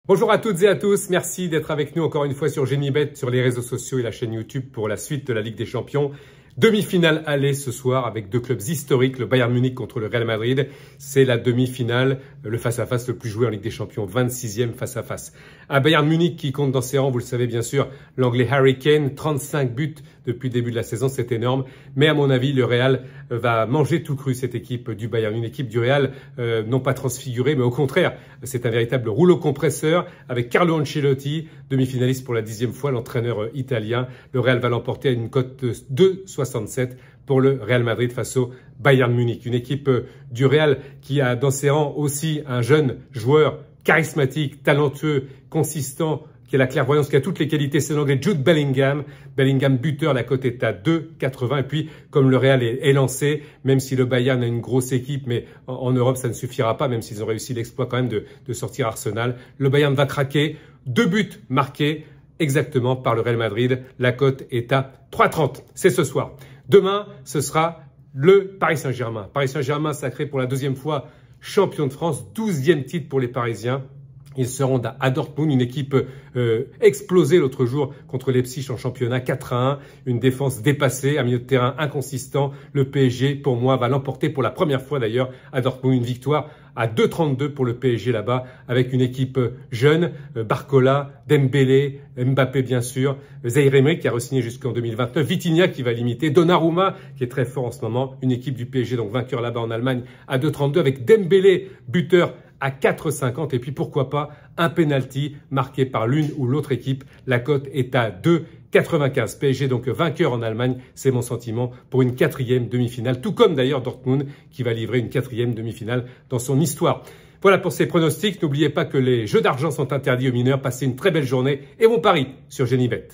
Bonjour à toutes et à tous, merci d'être avec nous encore une fois sur Genibet, sur les réseaux sociaux et la chaîne YouTube pour la suite de la Ligue des Champions. Demi-finale aller ce soir avec deux clubs historiques, le Bayern Munich contre le Real Madrid. C'est la demi-finale, le face-à-face le plus joué en Ligue des Champions, 26e face-à-face. Un Bayern Munich qui compte dans ses rangs, vous le savez bien sûr, l'anglais Harry Kane, 35 buts depuis le début de la saison, c'est énorme. Mais à mon avis, le Real va manger tout cru cette équipe du Bayern. Une équipe du Real non pas transfigurée, mais au contraire, c'est un véritable rouleau compresseur avec Carlo Ancelotti, demi-finaliste pour la 10e fois, l'entraîneur italien. Le Real va l'emporter à une cote de 2,67 pour le Real Madrid face au Bayern Munich. Une équipe du Real qui a dans ses rangs aussi un jeune joueur charismatique, talentueux, consistant, qui a la clairvoyance, qui a toutes les qualités, c'est l'anglais Jude Bellingham. Bellingham buteur, la cote est à 2,80. Et puis, comme le Real est lancé, même si le Bayern a une grosse équipe, mais en Europe, ça ne suffira pas, même s'ils ont réussi l'exploit quand même de sortir Arsenal. Le Bayern va craquer. 2 buts marqués exactement par le Real Madrid. La cote est à 3,30. C'est ce soir. Demain, ce sera le Paris Saint-Germain. Paris Saint-Germain sacré pour la 2e fois champion de France, 12e titre pour les Parisiens. Ils seront à Dortmund, une équipe explosée l'autre jour contre Leipzig en championnat, 4-1, une défense dépassée, un milieu de terrain inconsistant. Le PSG, pour moi, va l'emporter pour la première fois d'ailleurs à Dortmund, une victoire à 2,32 pour le PSG là-bas, avec une équipe jeune, Barcola, Dembélé, Mbappé bien sûr, Zaïre Emery qui a re-signé jusqu'en 2029, Vitinha qui va limiter, Donnarumma qui est très fort en ce moment, une équipe du PSG donc vainqueur là-bas en Allemagne à 2,32 avec Dembélé, buteur à 4,50 et puis pourquoi pas un penalty marqué par l'une ou l'autre équipe. La cote est à 2,95. PSG donc vainqueur en Allemagne, c'est mon sentiment pour une 4e demi-finale, tout comme d'ailleurs Dortmund qui va livrer une 4e demi-finale dans son histoire. Voilà pour ces pronostics. N'oubliez pas que les jeux d'argent sont interdits aux mineurs. Passez une très belle journée et bon pari sur Genibet.